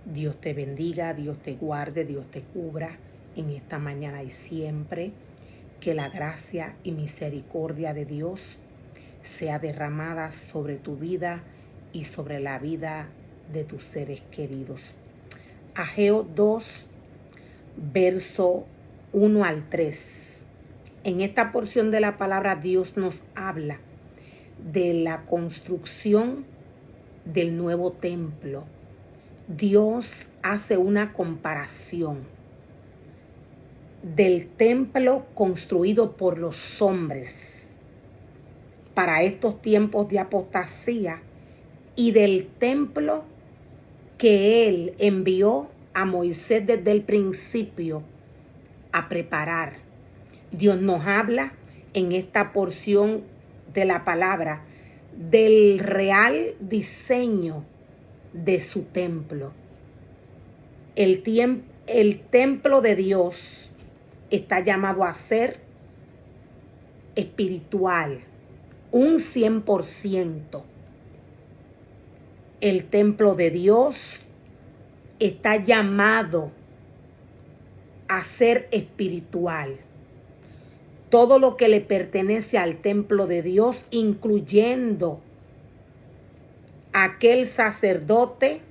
Dios te bendiga, Dios te guarde, Dios te cubra en esta mañana y siempre. Que la gracia y misericordia de Dios sea derramada sobre tu vida y sobre la vida de tus seres queridos. Ageo 2, verso 1 al 3. En esta porción de la palabra Dios nos habla de la construcción del nuevo templo. Dios hace una comparación del templo construido por los hombres para estos tiempos de apostasía y del templo que Él envió a Moisés desde el principio a preparar. Dios nos habla en esta porción de la palabra del real diseño de su templo. El templo de Dios está llamado a ser espiritual, un 100%. El templo de Dios está llamado a ser espiritual. Todo lo que le pertenece al templo de Dios, incluyendo aquel sacerdote,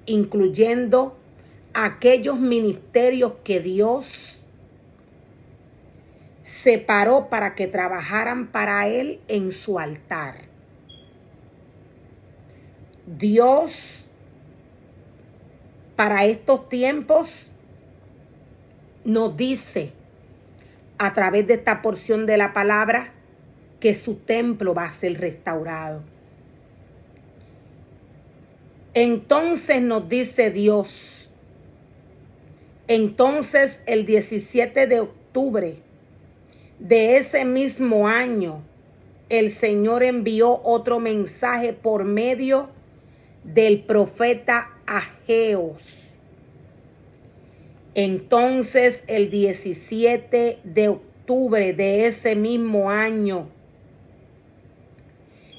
incluyendo aquellos ministerios que Dios separó para que trabajaran para Él en su altar. Dios, para estos tiempos, nos dice a través de esta porción de la palabra que su templo va a ser restaurado. Entonces nos dice Dios, entonces el 17 de octubre de ese mismo año, el Señor envió otro mensaje por medio del profeta Ageos. Entonces el 17 de octubre de ese mismo año,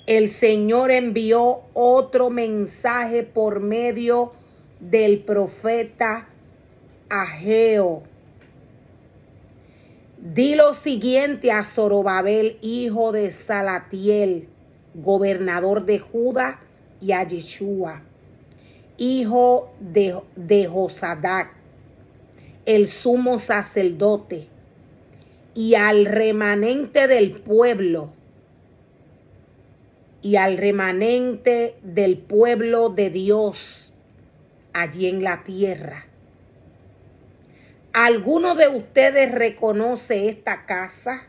el Señor envió otro mensaje por medio del profeta Ageo. Di lo siguiente a Zorobabel, hijo de Salatiel, gobernador de Judá, y a Yeshua, hijo de Josadac, el sumo sacerdote, y al remanente del pueblo, de Dios allí en la tierra. ¿Alguno de ustedes reconoce esta casa?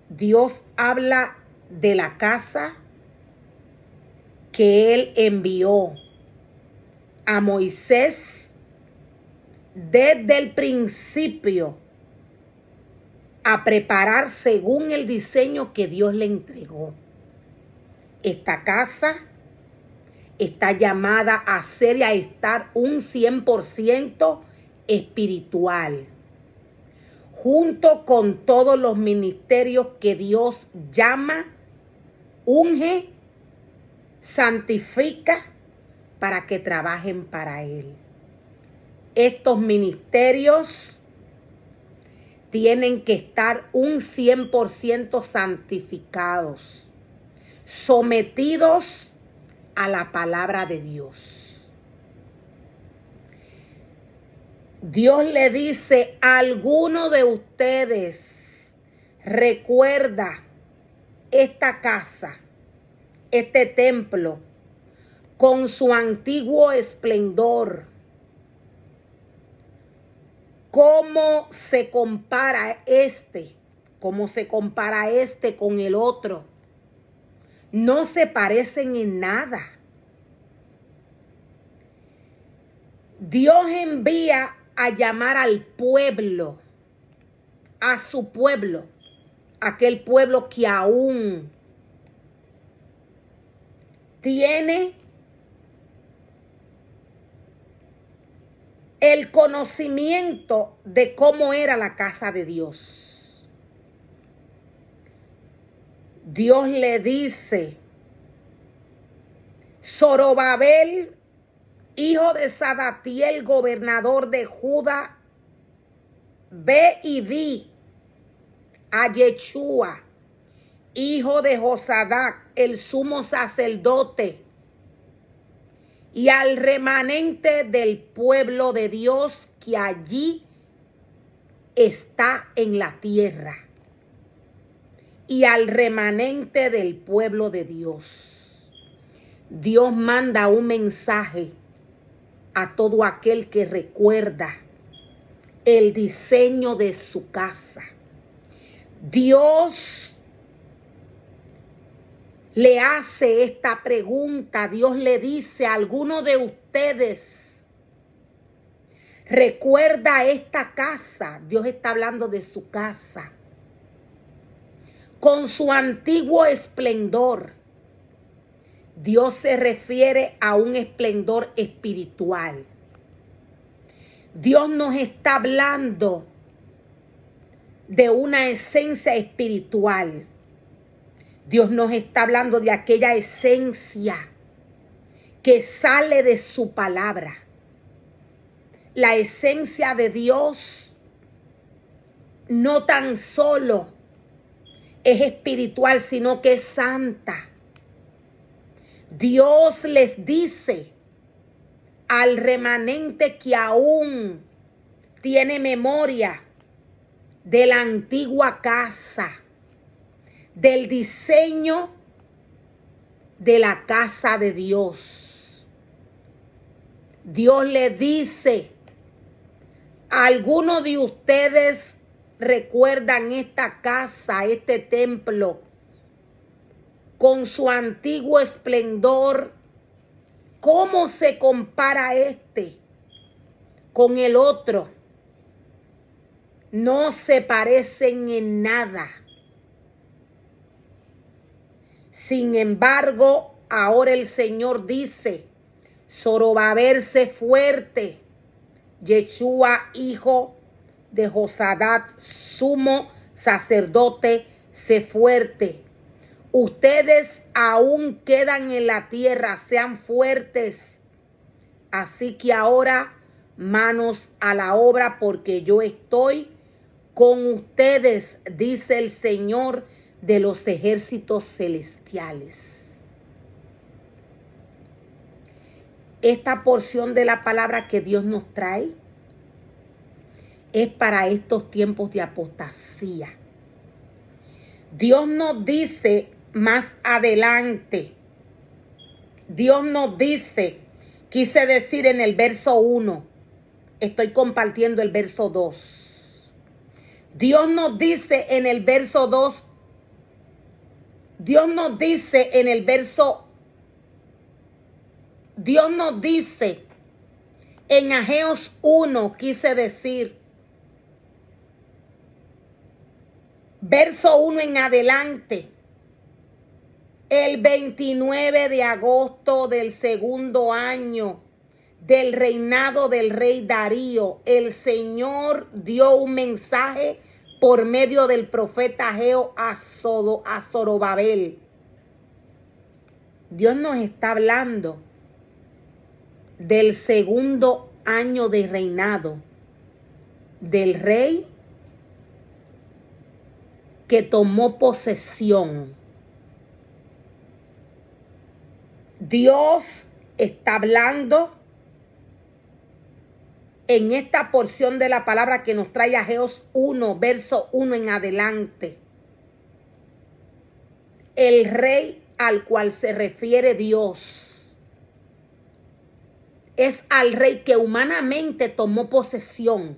Dios habla de la casa que Él envió a Moisés desde el principio a preparar según el diseño que Dios le entregó. Esta casa está llamada a ser y a estar un 100% espiritual, junto con todos los ministerios que Dios llama, unge, santifica para que trabajen para Él. Estos ministerios tienen que estar un 100% santificados, sometidos a la palabra de Dios. Dios le dice a alguno de ustedes, recuerda esta casa, este templo, con su antiguo esplendor. ¿Cómo se compara este con el otro? No se parecen en nada. Dios envía a llamar al pueblo, a su pueblo, aquel pueblo que aún tiene el conocimiento de cómo era la casa de Dios. Dios le dice, Zorobabel, hijo de Sadatiel, gobernador de Judá, ve y di a Yeshua, hijo de Josadac, el sumo sacerdote, y al remanente del pueblo de Dios que allí está en la tierra, y al remanente del pueblo de Dios. Dios manda un mensaje a todo aquel que recuerda el diseño de su casa. Dios le hace esta pregunta. Dios le dice a alguno de ustedes, recuerda esta casa. Dios está hablando de su casa, con su antiguo esplendor. Dios se refiere a un esplendor espiritual. Dios nos está hablando de una esencia espiritual. Dios nos está hablando de aquella esencia que sale de su palabra. La esencia de Dios no tan solo es espiritual, sino que es santa. Dios les dice al remanente que aún tiene memoria de la antigua casa, del diseño de la casa de Dios. Dios le dice, algunos de ustedes recuerdan esta casa, este templo, con su antiguo esplendor. ¿Cómo se compara este con el otro? No se parecen en nada. Sin embargo, ahora el Señor dice, Zorobabel, sé fuerte. Yeshua, hijo de Josadac, sumo sacerdote, sé fuerte. Ustedes aún quedan en la tierra, sean fuertes. Así que ahora manos a la obra, porque yo estoy con ustedes, dice el Señor de los ejércitos celestiales. Esta porción de la palabra que Dios nos trae es para estos tiempos de apostasía. Dios nos dice más adelante, Dios nos dice, quise decir en el verso 1, estoy compartiendo el verso 2. Dios nos dice en el verso 2, Dios nos dice en el verso, Dios nos dice en Ageos 1, quise decir, verso 1 en adelante, el 29 de agosto del segundo año del reinado del rey Darío, el Señor dio un mensaje por medio del profeta Ageo a Zorobabel. Dios nos está hablando del segundo año de reinado del rey que tomó posesión. Dios está hablando en esta porción de la palabra que nos trae Ageos 1, verso 1 en adelante. El rey al cual se refiere Dios es al rey que humanamente tomó posesión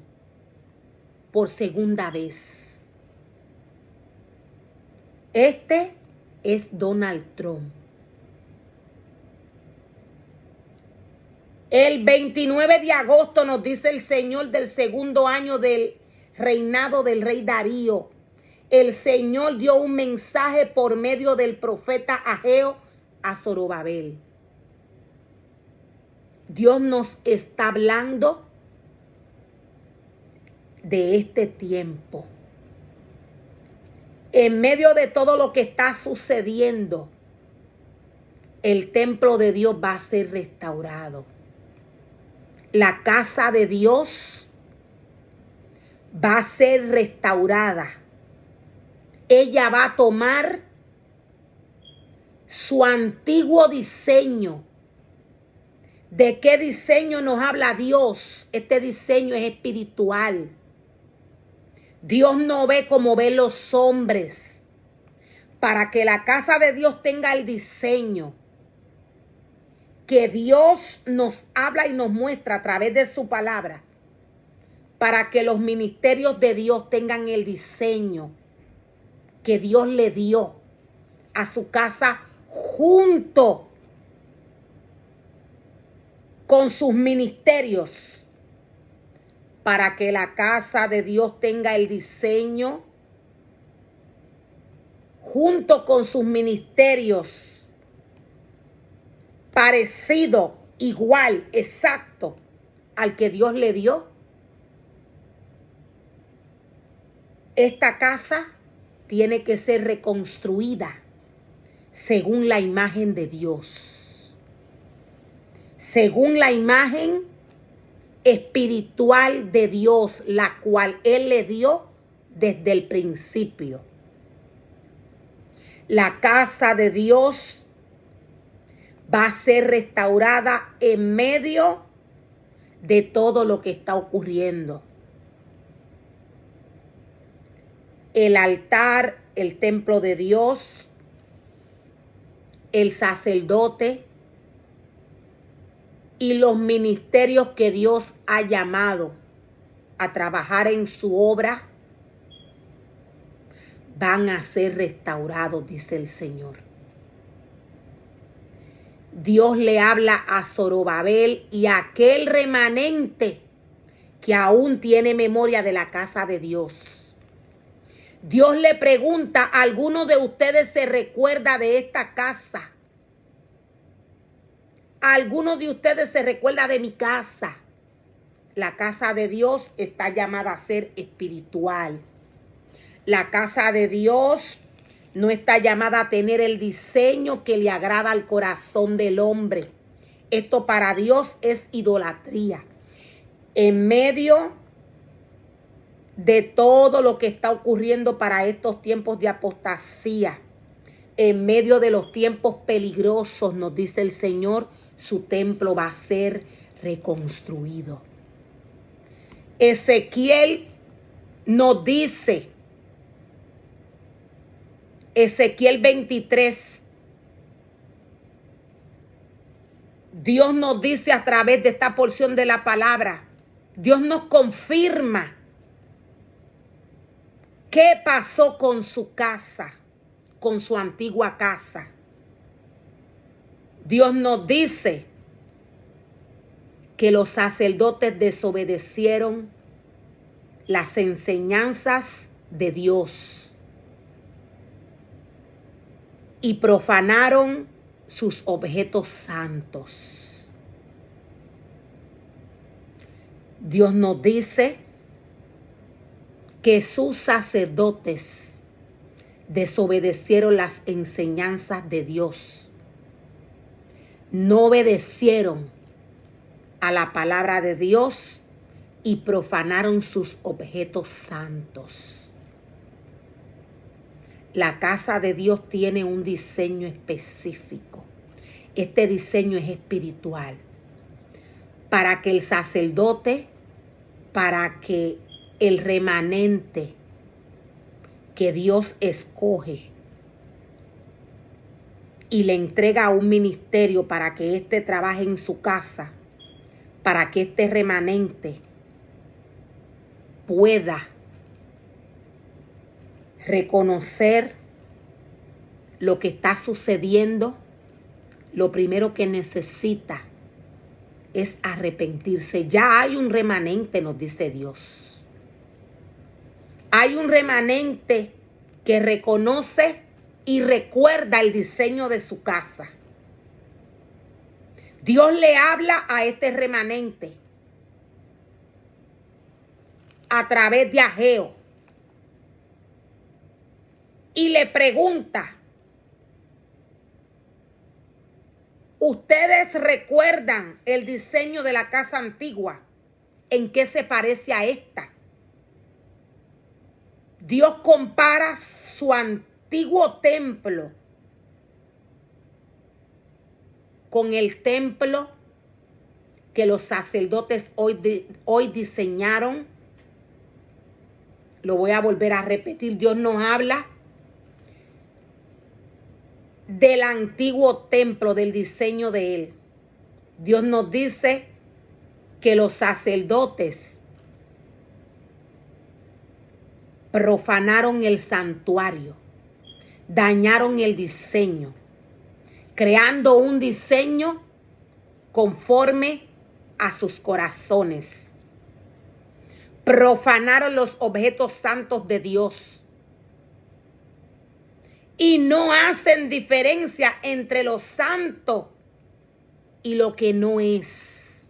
por segunda vez. Este es Donald Trump. El 29 de agosto nos dice el Señor del segundo año del reinado del rey Darío. El Señor dio un mensaje por medio del profeta Ageo a Zorobabel. Dios nos está hablando de este tiempo. En medio de todo lo que está sucediendo, el templo de Dios va a ser restaurado. La casa de Dios va a ser restaurada. Ella va a tomar su antiguo diseño. ¿De qué diseño nos habla Dios? Este diseño es espiritual. Dios no ve como ven los hombres. Para que la casa de Dios tenga el diseño que Dios nos habla y nos muestra a través de su palabra, para que los ministerios de Dios tengan el diseño que Dios le dio a su casa junto con sus ministerios, para que la casa de Dios tenga el diseño junto con sus ministerios parecido, igual, exacto al que Dios le dio. Esta casa tiene que ser reconstruida según la imagen de Dios, según la imagen espiritual de Dios, la cual Él le dio desde el principio. La casa de Dios va a ser restaurada en medio de todo lo que está ocurriendo. El altar, el templo de Dios, el sacerdote y los ministerios que Dios ha llamado a trabajar en su obra van a ser restaurados, dice el Señor. Dios le habla a Zorobabel y a aquel remanente que aún tiene memoria de la casa de Dios. Dios le pregunta, ¿alguno de ustedes se recuerda de esta casa? ¿Alguno de ustedes se recuerda de mi casa? La casa de Dios está llamada a ser espiritual. La casa de Dios no está llamada a tener el diseño que le agrada al corazón del hombre. Esto para Dios es idolatría. En medio de todo lo que está ocurriendo para estos tiempos de apostasía, en medio de los tiempos peligrosos, nos dice el Señor, su templo va a ser reconstruido. Ezequiel nos dice, Ezequiel 23, Dios nos dice a través de esta porción de la palabra, Dios nos confirma qué pasó con su casa, con su antigua casa. Dios nos dice que los sacerdotes desobedecieron las enseñanzas de Dios y profanaron sus objetos santos. Dios nos dice que sus sacerdotes desobedecieron las enseñanzas de Dios. No obedecieron a la palabra de Dios y profanaron sus objetos santos. La casa de Dios tiene un diseño específico. Este diseño es espiritual. Para que el sacerdote, para que el remanente que Dios escoge y le entrega a un ministerio para que éste trabaje en su casa, para que este remanente pueda reconocer lo que está sucediendo, lo primero que necesita es arrepentirse. Ya hay un remanente, nos dice Dios. Hay un remanente que reconoce y recuerda el diseño de su casa. Dios le habla a este remanente a través de Ageo y le pregunta, Ustedes recuerdan el diseño de la casa antigua. ¿En qué se parece a esta? Dios compara su antiguo templo con el templo que los sacerdotes hoy diseñaron. Lo voy a volver a repetir. Dios nos habla del antiguo templo, del diseño de él. Dios nos dice que los sacerdotes profanaron el santuario, dañaron el diseño, creando un diseño conforme a sus corazones. Profanaron los objetos santos de Dios y no hacen diferencia entre lo santo y lo que no es.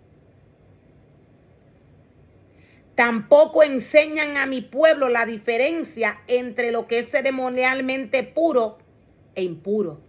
Tampoco enseñan a mi pueblo la diferencia entre lo que es ceremonialmente puro e impuro.